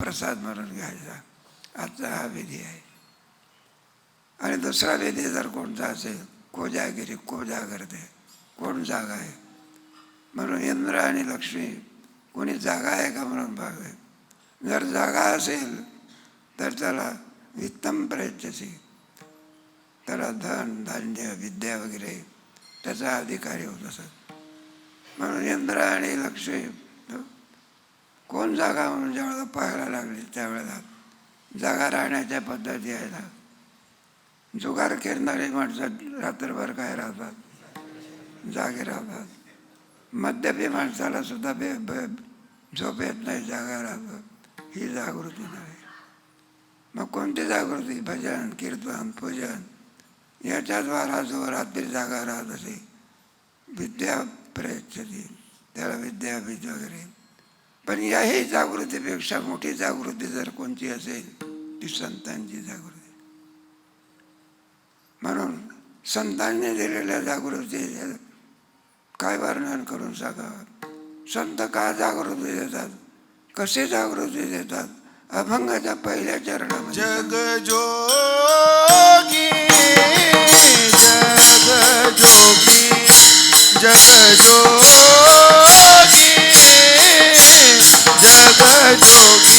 प्रसाद म्हणून घ्यायचा. आजचा हा विधी आहे. आणि दुसरा विधी जर कोणता असेल, कोजागिरी, कोजा करते, कोण जागा आहे म्हणून इंद्र आणि लक्ष्मी कोणी जागा आहे का म्हणून बघावे. जर जागा असेल तर त्याला वित्तम प्रयच्छसी, त्याला धन धान्य विद्या वगैरे त्याचा अधिकारी होत असत. म्हणून इंद्र आणि लक्ष्मी कोण जागा म्हणून ज्यावेळेला पाहायला लागली त्यावेळेला जागा राहण्याच्या पद्धती आहेत. जुगार खेळणारी माणसं रात्रभर काय राहतात, जागे राहतात. मद्यपी माणसाला सुद्धा झोप येत नाही, जागा राहतात. ही जागृती नाही. मग कोणती जागृती? भजन, कीर्तन, पूजन याच्याद्वारा जो रात्री जागा राहत असे. विद्या प्रयच्छती, त्याला विद्यापीठ वगैरे. पण याही जागृतीपेक्षा मोठी जागृती जर कोणती असेल ती संतांची जागृती. म्हणून संतांनी दिलेल्या जागृतीचे काय वर्णन करून सांगावं. संत का जागृती देतात, कसे जागृती देतात? अभंगाच्या पहिल्या चरणामध्ये जग जोगी जग जोगी जग जोगी जग जोगी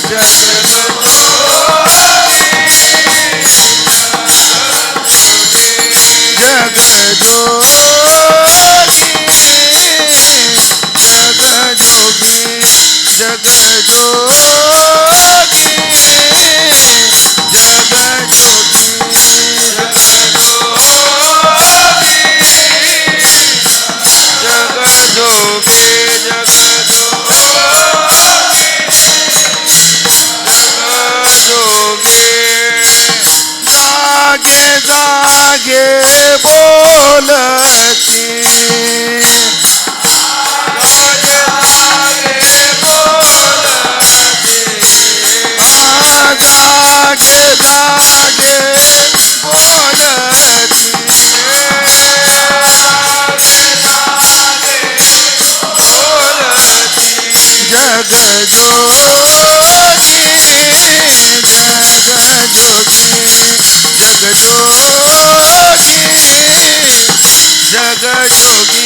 जागे बोलती जागे जागे बोलती जग जोगी जग जोगी जग जोगी जग जोगी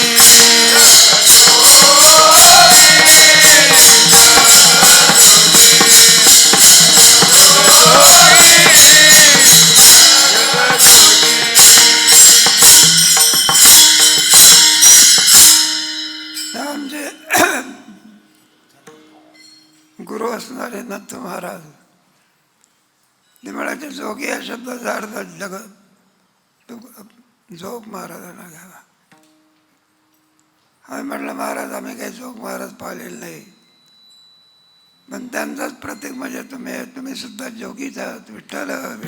आमचे गुरु असणारे नंद महाराज ते म्हणायचे जोगी या शब्दाचा अर्थ जगत जोग महाराजांना घ्यावा. आम्ही म्हटलं महाराज आम्ही काही जोग महाराज पाहिलेले नाही, पण त्यांचाच प्रतीक म्हणजे तुम्ही सुद्धा जोगीच आहात. विठ्ठल आणि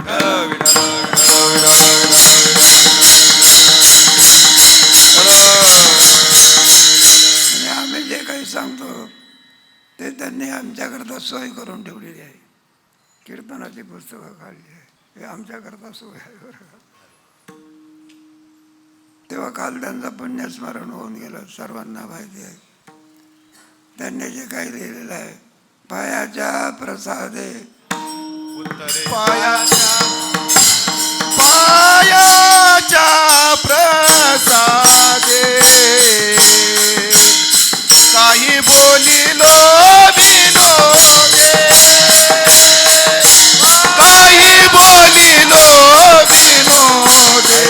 आम्ही जे काही सांगतो ते त्यांनी आमच्याकरता सोय करून ठेवलेली आहे. कीर्तनाची पुस्तकं काढली आहे, हे आमच्याकरता सोय आहे बरं. तेव्हा काल त्यांचं पुण्यस्मरण होऊन गेलं, सर्वांना माहिती आहे. त्यांनी जे काही लिहिलेलं आहे, पायाच्या प्रसादे पायाच्या प्रसादे काही बोलिलो विनोदे काही बोलिलो विनोदे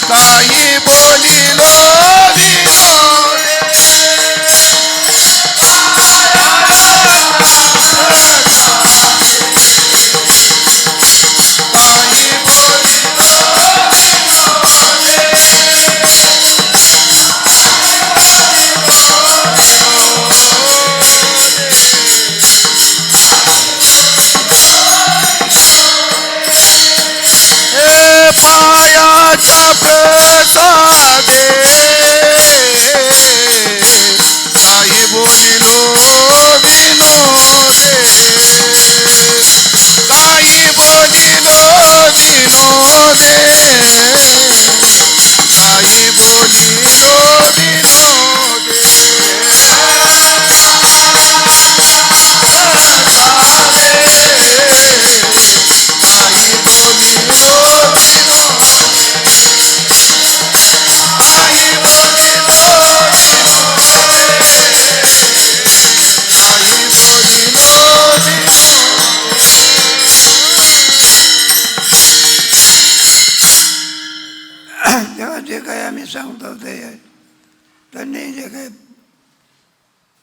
काही बोलिलो विनोदे पायाच्या प्रसादे जे काही आम्ही सांगतो ते त्यांनी जे काही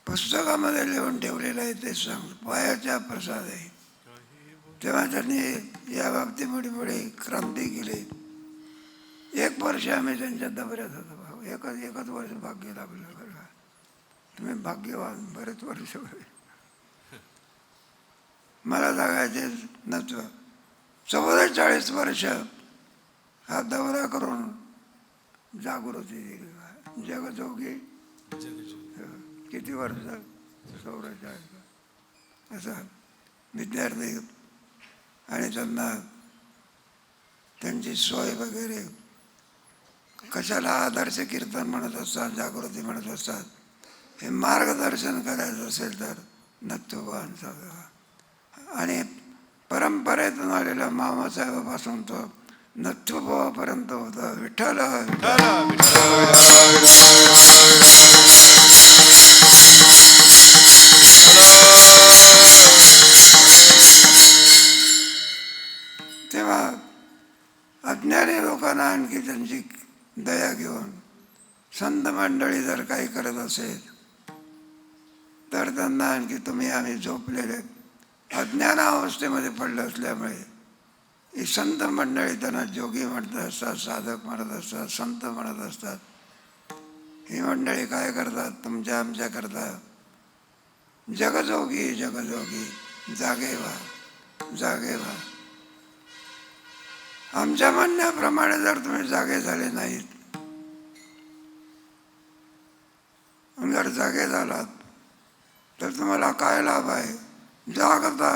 पुस्तकामध्ये लिहून ठेवलेलं आहे ते सांगतो. पायाचा प्रसाद आहे. तेव्हा त्यांनी या बाबतीमध्ये पुढे क्रांती केली. 1 वर्ष आम्ही त्यांच्या दबऱ्यात होतो भाऊ. एकच वर्ष भाग्य लाभलं. बघा तुम्ही भाग्यवान. बरेच वर्ष मला जगायचे नसतं. 44 वर्ष हा दौरा करून जागृती दिली. जगजोगी किती वर्ष? 44. असं विद्यार्थी आणि त्यांना त्यांची सोय वगैरे कशाला आदर्श कीर्तन म्हणत असतात, जागृती म्हणत असतात. हे मार्गदर्शन करायचं असेल तर नथुबांचा आणि परंपरेतून आलेल्या मामासाहेबापासून तो नथुबापर्यंत होता. विठ्ठल तेव्हा अज्ञानी लोकांना आणखी त्यांची दया घेऊन संत मंडळी जर काही करत असेल तर त्यांना आणखी तुम्ही आम्ही झोपलेले अज्ञान अवस्थेमध्ये पडले असल्यामुळे ही संत मंडळी त्यांना जोगी म्हणत असतात, साधक म्हणत असतात, संत म्हणत असतात. ही मंडळी काय करतात? तुमच्या आमच्या करता जगजोगी जगजोगी जागे व्हा जागे व्हा. आमच्या म्हणण्याप्रमाणे जर तुम्ही जागे झाले नाहीत, जर जागे झालात तर तुम्हाला काय लाभ आहे? जागता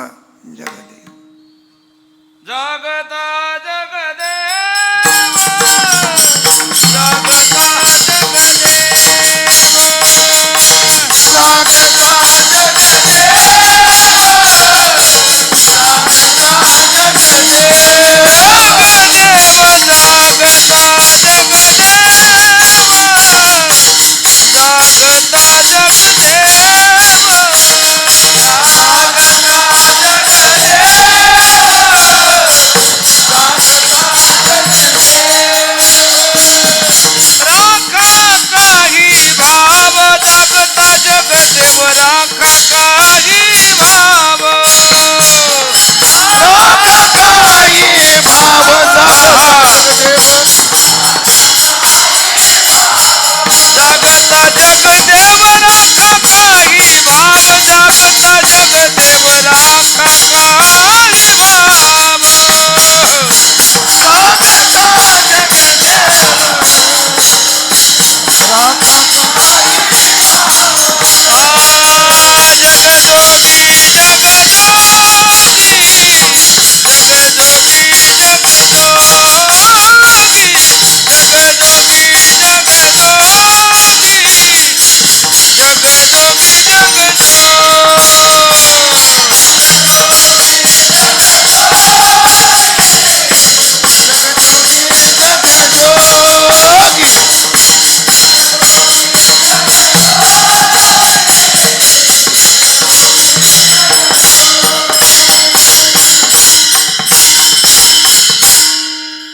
जगदे जागता जगदेव जागता जगदेव जागता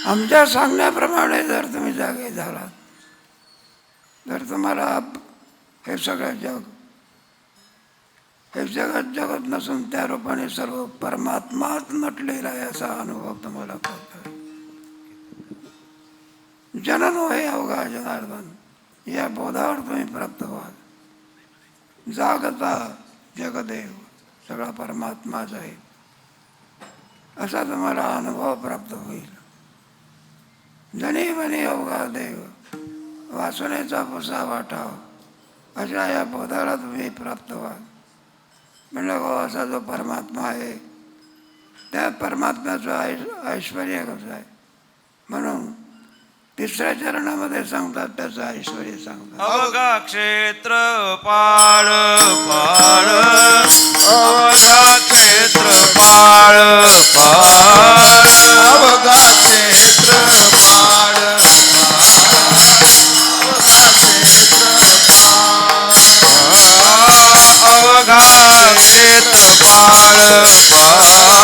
आमच्या सांगण्याप्रमाणे जर तुम्ही जागे झालात तर तुम्हाला हे सगळं जग हे जगत नसून त्या रूपाने सर्व परमात्माच नटलेला आहे असा अनुभव तुम्हाला करतो. जनन हे अवघा जनार्दन या बोधावर तुम्ही प्राप्त व्हाल. जागता जगदेव सगळा परमात्माच आहे असा तुम्हाला अनुभव प्राप्त होईल. जनी बनी अवघा देव वासनेचा पुसा वाटाव अशा या बोधाला तुम्ही प्राप्त व्हाल. म्हणलं गो असा जो परमात्मा आहे त्या परमात्म्याचं ऐश्वर कसं आहे म्हणून 3ऱ्या चरणामध्ये सांगतात त्याचं ऐश्वर सांगतात. अवघा क्षेत्र पाळ पाळ अवघा क्षेत्र पाळ पाळ अवघा क्षेत्र पाळ अवघा क्षेत्र पाळ पाळ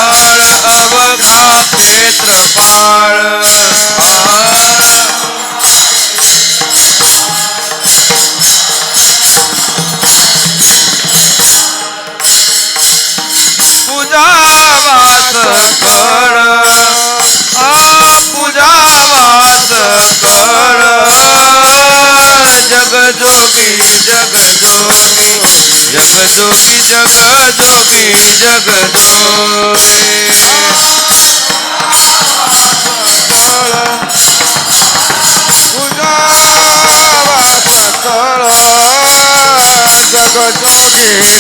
अवघा क्षेत्र पाळ पाळ जोगी जग जोगी जग जोगी जग जोगी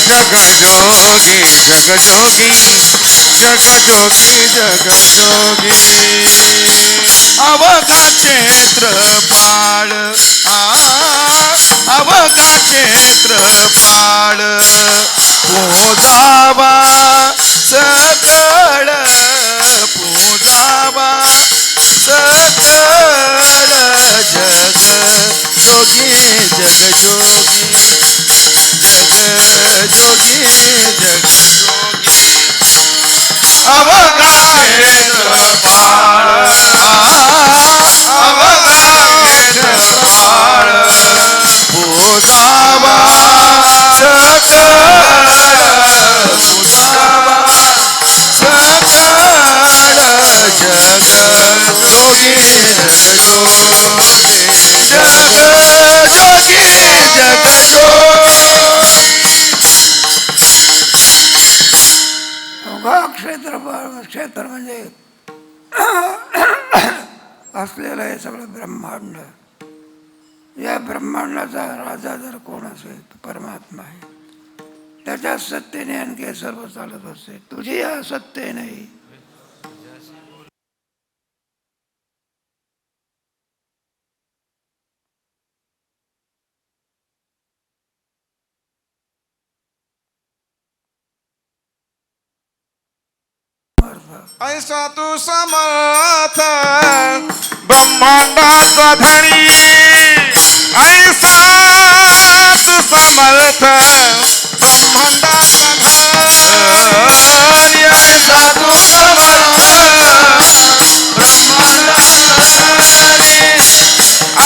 जग जोगी जग जोगी जग जोगी जग जोगी अवघा क्षेत्रपाळ अवघा क्षेत्रपाळ पूजावा सकळ पूजावा सकळ जग जोगी जग जोगी जग जोगी जग जोगी अवघा क्षेत्रपाळ अवघा क्षेत्रपाळ पूजावा सकळ पूजावा सकळ जग जोगी जग जोगी जग जोगी जग जोगी अवघा क्षेत्र म्हणजे असलेलं हे सगळं ब्रह्मांड. या ब्रह्मांडाचा राजा जर कोण असेल तो परमात्मा आहे. त्याच्या सत्तेने आणखी सर्व चालत असते. तुझी या सत्ते नाही. ऐसा तू समर्थ ब्रह्मांडाचा धणी ऐसा तू समर्थ ब्रह्मांडाचा धणी ऐसा तू समर्थ ब्रह्मांडाचा धणी ऐसा तू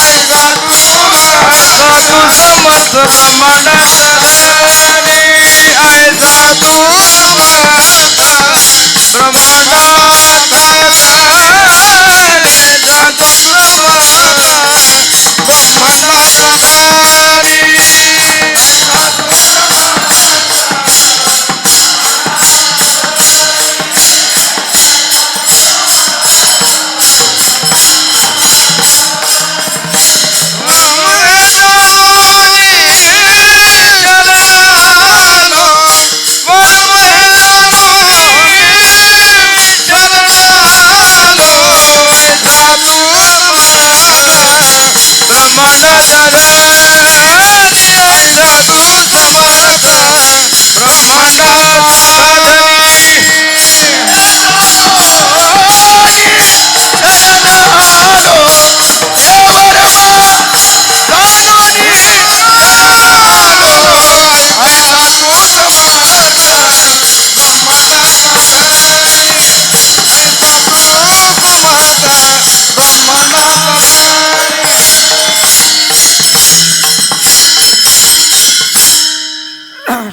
समर्थ ब्रह्मांडाचा धणी ऐसा तू समर्थ ब्रह्मांडाचा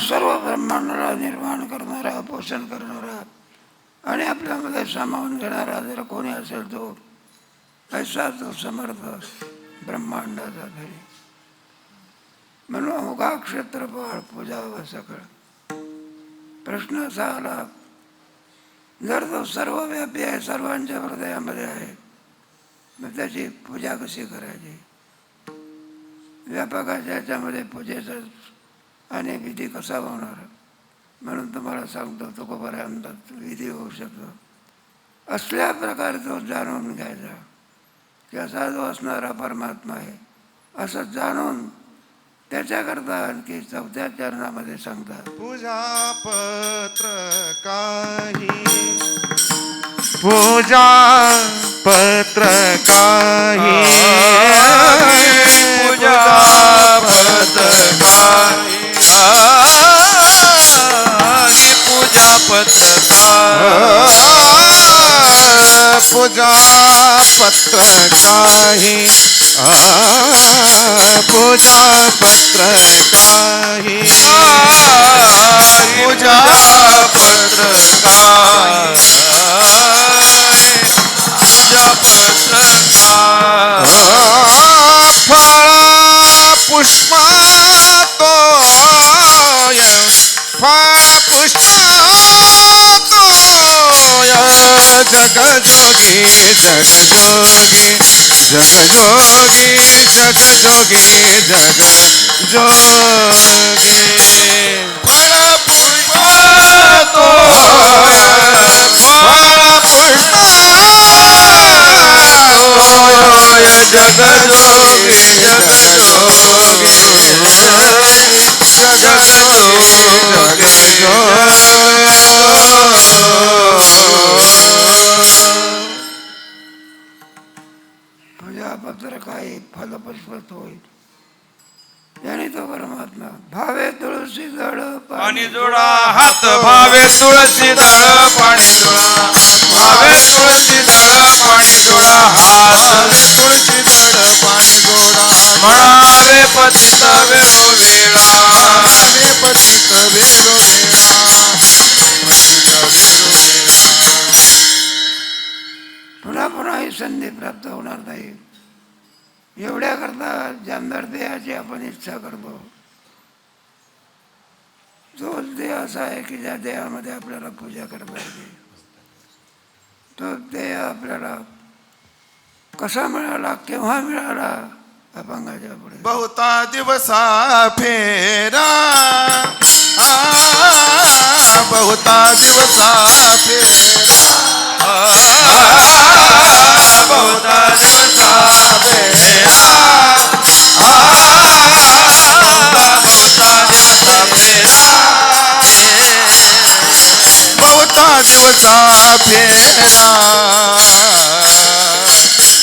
सर्व ब्रह्मांडाला निर्माण करणारा, पोषण करणारा आणि आपल्यामध्ये सामावून घेणारा जर कोणी असेल तो ऐसा तो समर्थ ब्रह्मांडाचा धनी. म्हणून अवघा क्षेत्रपाळ पूजावा सकळ. प्रश्न असा आला, जर तो सर्वव्यापी आहे, सर्वांच्या हृदयामध्ये आहे, मग त्याची पूजा कशी करायची? व्यापकाच्या याच्यामध्ये पूजेचा आणि विधी कसा होणार? म्हणून तुम्हाला सांगतो, तुकोबारायांचा विधी होऊ शकतो. असल्या प्रकारे तो जाणून घ्यायचा की असा जो असणारा परमात्मा आहे असं जाणून त्याच्याकरता आणखी 4थ्या चरणामध्ये सांगतात, पूजा पत्र काही पूजा पत्र काही पूजा पत्र काही पूजा पत्र पूजा पत्र काही पूजा पत्र काही पूजा पत्र काही पूजा पत्र फळ पुष्पा तोय जग जोगी जग जोगी जग जोगी जग जोगी जग जोगी फळ पुष्प तोय फळ पुष्प तोय जग जोगी जग जोगी जग पूजापत्र काही फलपुष्प होईल याने तो परमात्मा भावे तुळशी जळ पाणी जोडा हात भावे तुळशी दळ पाणी जोडा भावे तुळशी दळ पाणी जोडा हात तुळशी दळ पाणी जोडा म्हणावे पतित वेळो वेळा म्हणावे पतित वेळो वेळा पतित वेळो वेळा पुन्हा पुन्हा ही संधी प्राप्त होणार नाही एवढ्या करता जामदार देहाची आपण इच्छा करतो तोच देह असा आहे की ज्या देहामध्ये आपल्याला पूजा करता येते तो देह आपल्याला कसा मिळाला केव्हा मिळाला अपंगाच्या पुढे बहुता दिवसा फेरा बहुता दिवसा फेरा बहुता दिवसा फेरा बहुता दिवसा फेरा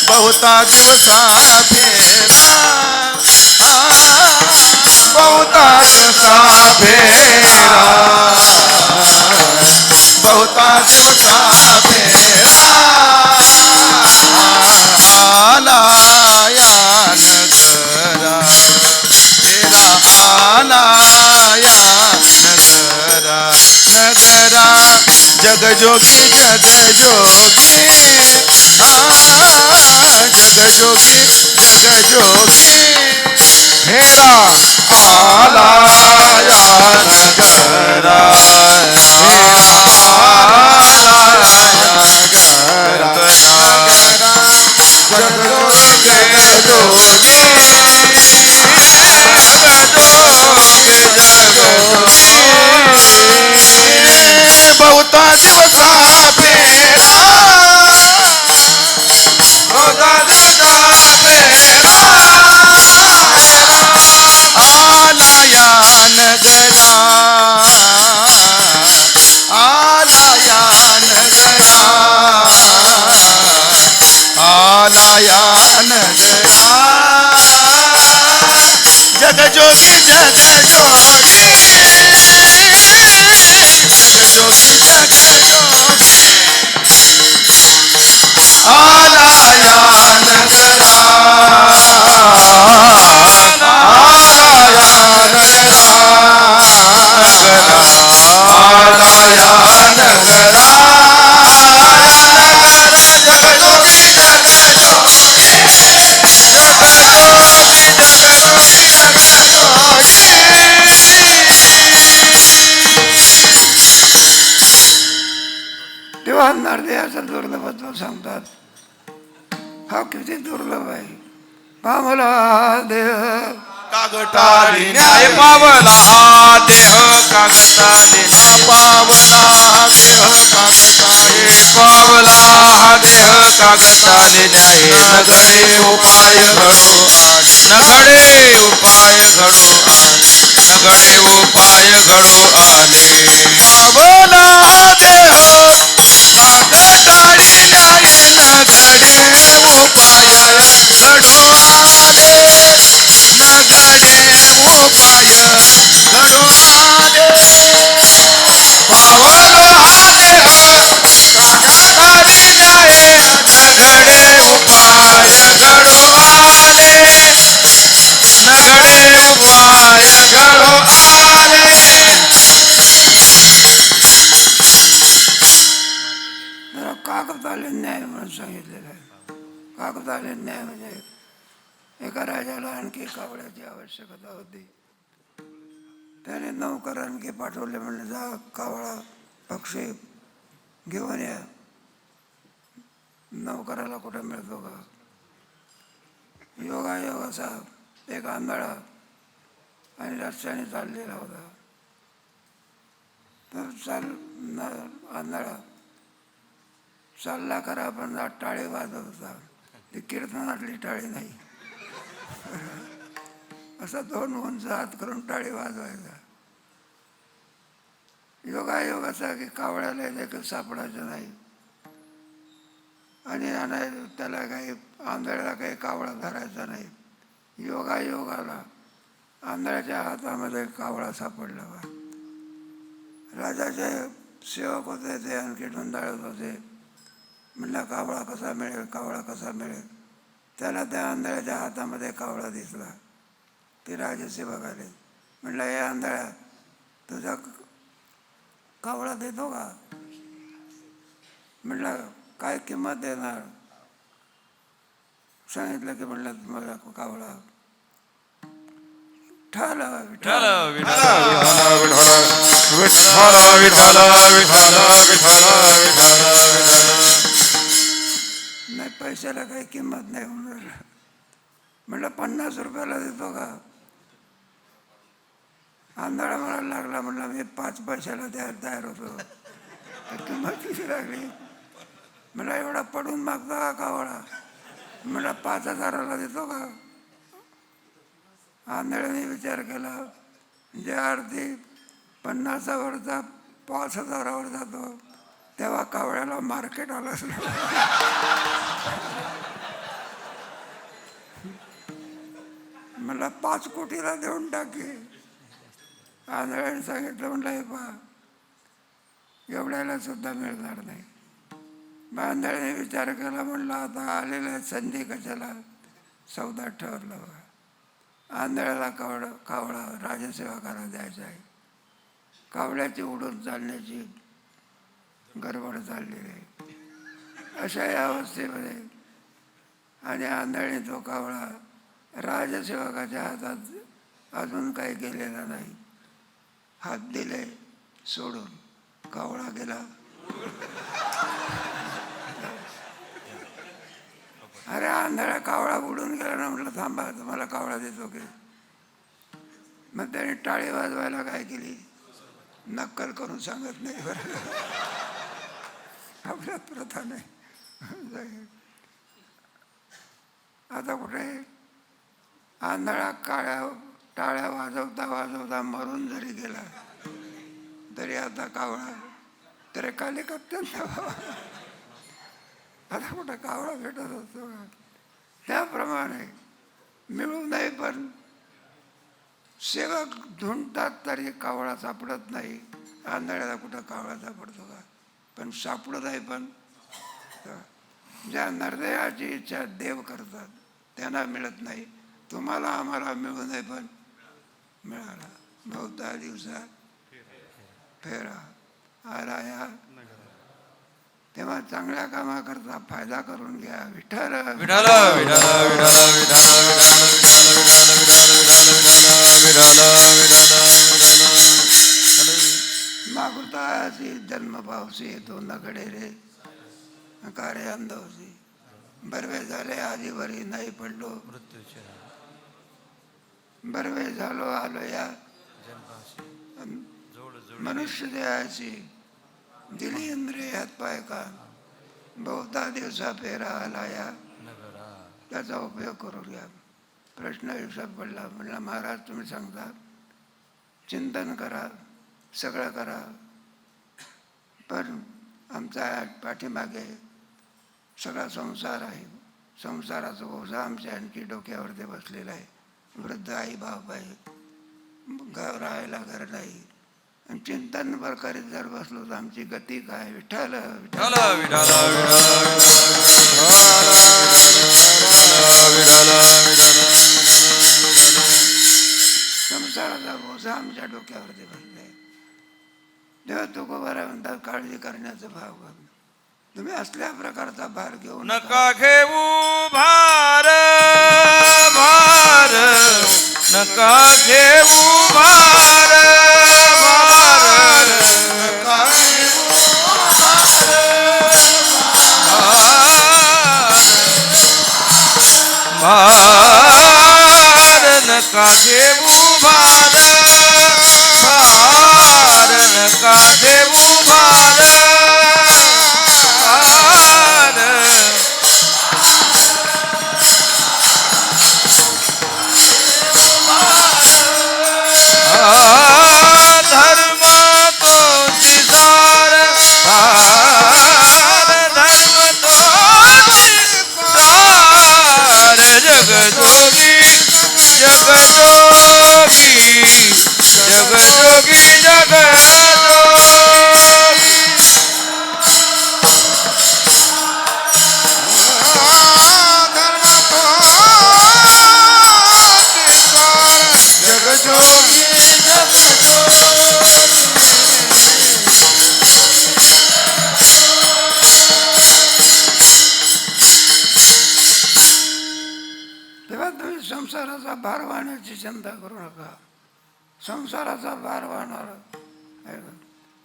बहुता दिवसा फेरा बहुता दिवसा फेरा बहुता दिवसा फेरा आला या नगरा तेरा आला या नगरा नगरा जगजोगी जगजोगी जगजोगी जगजोगी हेरा आला या नगरा हेरा आला या नगरा जगजोगी जगजोगी बहुता दिवसा फेरा बहुता दिवसा फेरा आला या नगरा आला या नगरा आला या नगरा जगजोगी जगजोगी जगजोगी जगजोगी आला या नगरा आला या नगरा आला या नगरा जगजोगी जगजोगी जगजोगी जगजोगी जगजोगी तेव्हा नरदेहाचं दुर्लभत्व सांगतात हा किती दुर्लभ आहे पावला देह कागटाळी न्याय पावला हा देह कागटाळी पावला हा देह कागटाळी पावला हा देह कागटाळी न्याय नगडे उपाय घडो आले नगडे उपाय घडो आले नगडे उपाय घडो आले पावला देह कागटाळी न्याय नगडे उपाय घडो आले नगडे उपाय घडो आले पावलो हा देह कागटाळी न्याय नगडे उपाय घडो आले नगडे उपाय घडो आले जरा कागदाले न्याय म्हणून सांगितलेलं आहे कागदाले न्याय म्हणजे एका राजाला आणखी कावळ्याची आवश्यकता होती त्याने नौकर आणखी पाठवले म्हणले जा कावळा पक्षी घेऊन या नोकराला कुठं मिळतो का? योगायोग असा एक आंधळा आणि रस्त्याने चाललेला होता. तर आंधळा चालला खरा पण टाळी वाजत होता. ती कीर्तनातली टाळी नाही. असा 2 उंच हात करून टाळी वाजवायचा. योगायोग असा की कावळ्याला देखील सापडायचं नाही आणि त्याला काही आंधळ्याला काही कावळा धरायचा नाही. योगायोगाला आंधळ्याच्या हातामध्ये कावळा सापडला. राजाचे सेवक होते ते आणखी धुंदाळत होते. म्हणलं कावळा कसा मिळेल, कावळा कसा मिळेल. त्याला त्या आंधळ्याच्या हातामध्ये कावळा दिसला. ते राजसेवक आले. म्हणलं हे आंधळ्या तुझा कावळा देतो का? म्हणलं काय किंमत देणार? सांगितलं की म्हणलं तुम्हाला कावळा विठ्ठल विठ्ठल विठ्ठल विठ्ठल विठ्ठल विठ्ठल विठ्ठल नाही, पैशाला काही किंमत नाही होणार. म्हणलं 50 रुपयाला देतो का? आंधळा म्हणायला लागला. म्हणलं मी 5 पैशाला द्यायला तयार होतो. किंमत किती लागली? म्हणलं एवढा पडून मागतो का कावळा? म्हणलं 5,000ला देतो का? आंधळ्याने विचार केला. जे अर्थी 50,000वरचा 5,000वर जातो तेव्हा कावळ्याला मार्केट आलं असलं. मला 5 कोटीला देऊन टाके. आंधळ्याने सांगितलं. म्हणलं हे पहा एवढ्याला सुद्धा मिळणार नाही. आंधळ्याने विचार केला. म्हणलं आता आलेल्या संधी कशाला सौदा ठरला. आंधळ्याला कावळा राजसेवकाला द्यायचा आहे. कावळ्याची उडून चालण्याची गडबड चाललेली आहे. अशा या अवस्थेमध्ये आणि आंधळ्याने तो कावळा राजसेवकाच्या हातात अजून काही गेलेला नाही. हात दिले सोडून कावळा गेला. अरे आंधळा कावळा उडून गेला ना. म्हटलं थांबा तुम्हाला कावळा देतो की. मग त्याने टाळी वाजवायला काय केली? नक्कल करून सांगत नाही बरं. आपल्यात प्रथा नाही. आता कुठे आंधळा टाळ्या वाजवता वाजवता मरून जरी गेला तरी आता कावळा तरी काली कप्तन. आता कुठं कावळा भेटत असतो का? त्याप्रमाणे मिळू नाही पण सेवक धुंडतात तरी कावळा सापडत नाही. आंधळ्याला कुठं कावळा सापडतो का? पण सापडत आहे. पण ज्या निर्दयाची इच्छा देव करतात त्यांना मिळत नाही. तुम्हाला आम्हाला मिळू नये पण मिळाला. 9-10 दिवसात फेरा आला या. तेव्हा चांगल्या कामाकरता फायदा करून घ्या. विठ्ठल विठ्ठल मागुताची जन्म पावसी येतो नकडे रे कार्य अंधवसी. बरवे झाले आधी बरी नाही पडलो. बरवे झालो आलो या मनुष्य देहाची. दिली इंद्रिय हातपाय का. बहुधा दिवसा फेरा आला या. त्याचा उपयोग करू घ्या. प्रश्न आयुष्यात पडला. म्हणला महाराज तुम्ही सांगता चिंतन करा सगळं करा पण आमचा पाठीमागे सगळा संसार आहे. संसाराचा ओझा आमच्या आणखी डोक्यावरती बसलेला आहे. वृद्ध आई बाप आहे. राहायला घर नाही. आणि चिंतन प्रकारे जर बसलो तर आमची गती काय. विठ्ठल विठ्ठल संसाराचा ओझा आमच्या डोक्यावरती बसलाय. तेव्हा तुकोबारा म्हणतात काळजी करण्याचा भाव. तुम्ही असल्या प्रकारचा भार घेऊ नका घेऊ भार भार. नका घेऊ भार भार. नका घेऊ भार भार. जगजोगी तेव्हा तुम्ही संसाराचा भार वाहण्याची चिंता करू नका. संसाराचा भार वाहणार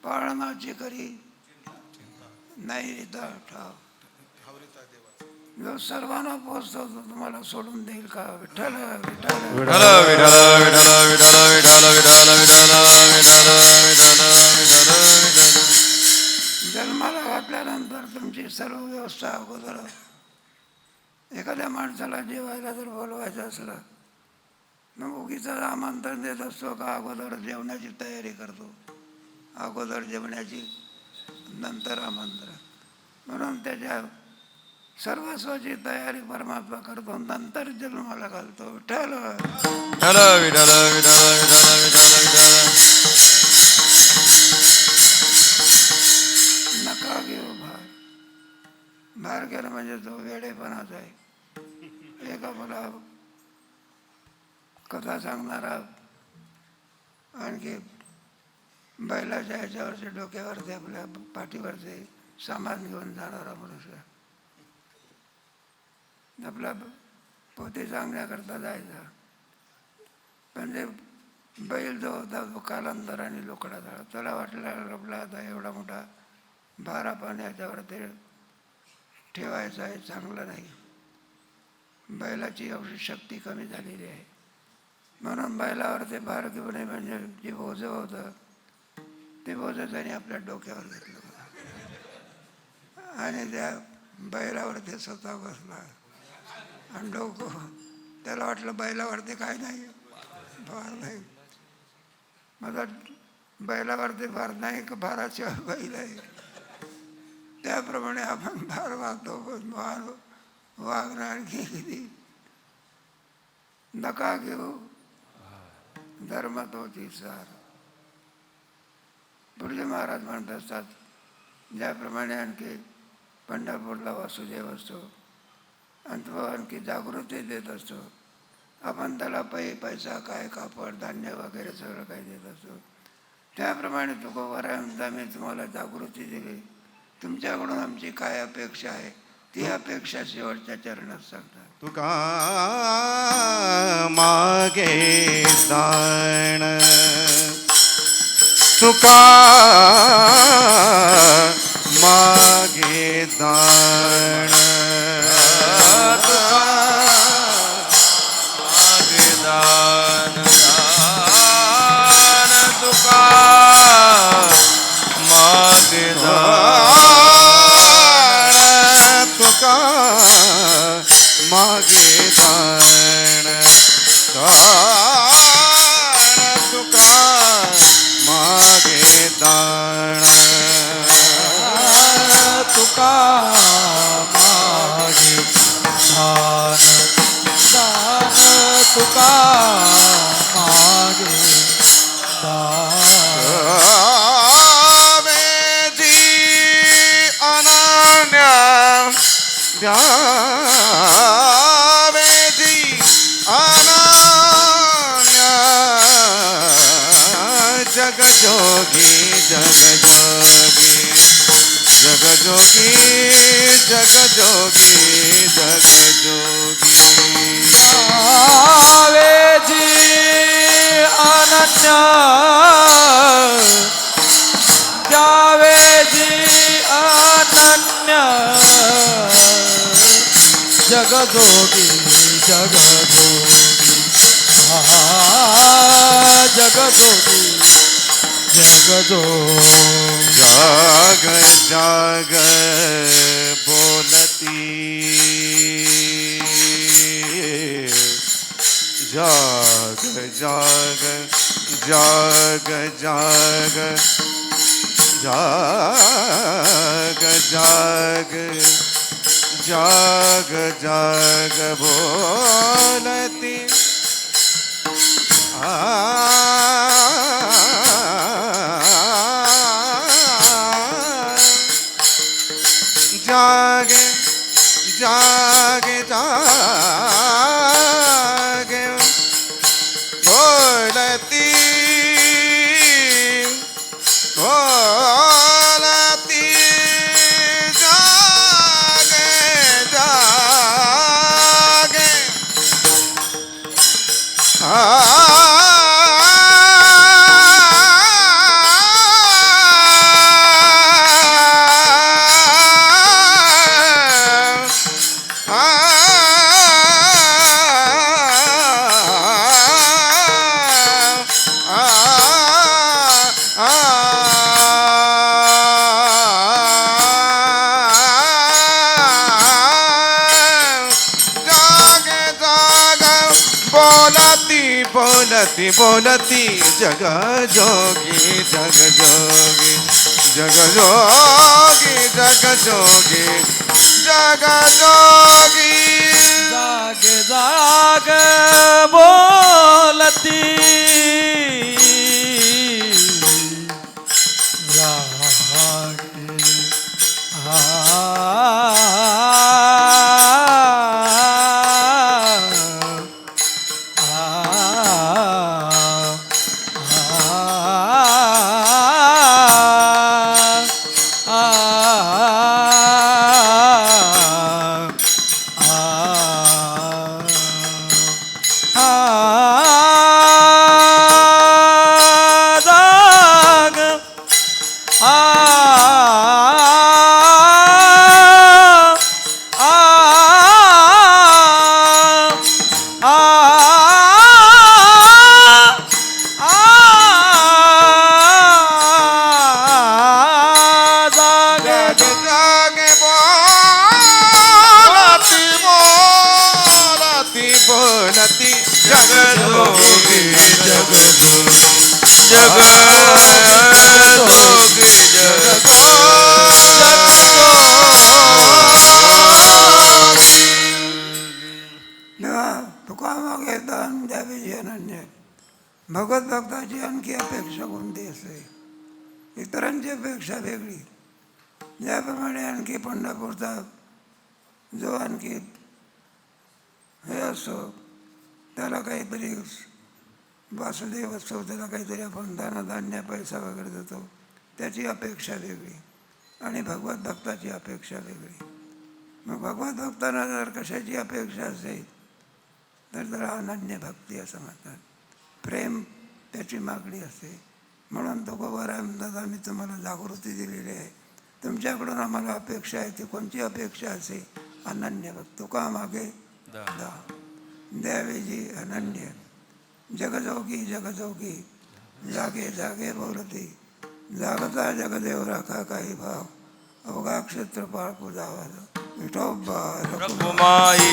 पाळणाची करी नाही ठाव. जो सर्वांना पोचतो तो तुम्हाला सोडून देईल का? विठ्ठल विठ्ठल विठ्ठल विठ्ठल विठ्ठल विठ्ठल विठ्ठल विठ्ठल विठ्ठल विठ्ठल. जन्माला घातल्यानंतर तुमची सर्व व्यवस्था अगोदर एखाद्या माणसाला जेवायला जर बोलवायचं असलं मग उगीच आमंत्रण देत असतो का? अगोदर जेवणाची तयारी करतो. अगोदर जेवण्याची नंतर आमंत्रण. म्हणून त्याच्या सर्वस्वाची तयारी परमात्मा करतो, नंतर जन्माला घालतो. विठ्ठल विठ्ठल विठ्ठल विठ्ठल विठ्ठल विठ्ठल. नका घेऊ भार. भार केला म्हणजे तो वेडेपणाच आहे. एक आपला कथा सांगणारा आणखी बैलाच्या ह्याच्यावरचे डोक्यावरती आपल्या पाठीवरचे सामान घेऊन जाणारा मनुष्य आपला पोते सांगण्याकरता जायचा. पण ते बैल जो होता तो कालांतराने लोकडा झाला. त्याला वाटलं आपला आता एवढा मोठा भार आपण याच्यावरती ठेवायचा आहे, चांगलं नाही. बैलाची एवढी शक्ती कमी झालेली आहे. म्हणून बैलावर ते भार घेऊ नये म्हणजे जे ओझं होतं ते ओझं त्याने आपल्या डोक्यावर घेतलं आणि त्या बैलावर ते स्वतः बसला आणि डोकं त्याला वाटलं बैलावरती काय नाही, भार नाही. माझा बैलावरती भार नाही का? भाराशिवाय बैल आहे. त्याप्रमाणे आपण भार वागतो. पण भार वागणं आणखी किती. नका घेऊ धर्म तोची सार. पुढले महाराज म्हणत असतात ज्याप्रमाणे आणखी पंढरपूरला वासुदेव असतो आणि तो आणखी जागृती देत असतो. आपण त्याला पैसा काय कापड धान्य वगैरे सगळं काही देत असतो. त्याप्रमाणे तुकोबारायांचा मी तुम्हाला जागृती दिली. तुमच्याकडून आमची काय अपेक्षा आहे ती अपेक्षा शेवटच्या चरणात सांगतात. तुका मागे दाण तुका मागे दाण तुका मागे दान तुका मागे दान तुका मागे दाण तुका मागे दाण तुका मागे दान दान तुका मागे दान मेधी अनन्या द्यावेधी अनन्य जगजोगी जगजोगी जगजोगी जगजोगी जगजोगी द्यावेधी अनन्य द्यावेधी अनन्य जगजोगी जगजोगी जगजोगी जगजोगी जाग जाग बोलती जाग जाग जाग जाग जाग जाग जाग जाग बोलती जागे जागे जागे बोलती बोलती जागे जागे बोलती बोलती जग जोगी जग जोगी जग जोगी जग जोगी जग जोगी जाग जाग बोलती बोलती जग जोगी जग जोगी जग जोगी जग तुका मागे दान द्यावे अनन्य भगवत भक्ताची आणखी अपेक्षा कोणती असते इतरांची अपेक्षा वेगळी ज्याप्रमाणे आणखी पंढरपूरचा जो आणखी हे असो त्याला काहीतरी वासुदेव असतो त्याला काहीतरी आपण धान्य पैसा वगैरे देतो त्याची अपेक्षा वेगळी आणि भगवत भक्ताची अपेक्षा वेगळी मग भगवत भक्तांना जर कशाची अपेक्षा असेल तर त्याला अनन्य भक्ती असं म्हणतात प्रेम त्याची मागणी असते म्हणून तो गोवारामदास आम्ही तुम्हाला जागृती दिलेली आहे तुमच्याकडून आम्हाला अपेक्षा आहे ती कोणती अपेक्षा असेल अनन्य भक्त तुका मागे दा द्यावेजी अनन्य जगजोगी जगजोगी जागे जागे बोलती जागता जगदेव राखा काही भाव अवघा क्षेत्रपाळ पूजावा विठोबा रघुमाई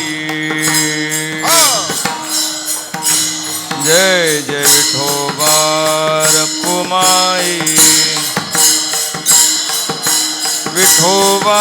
जय जय विठोबा रघुमाई विठोबा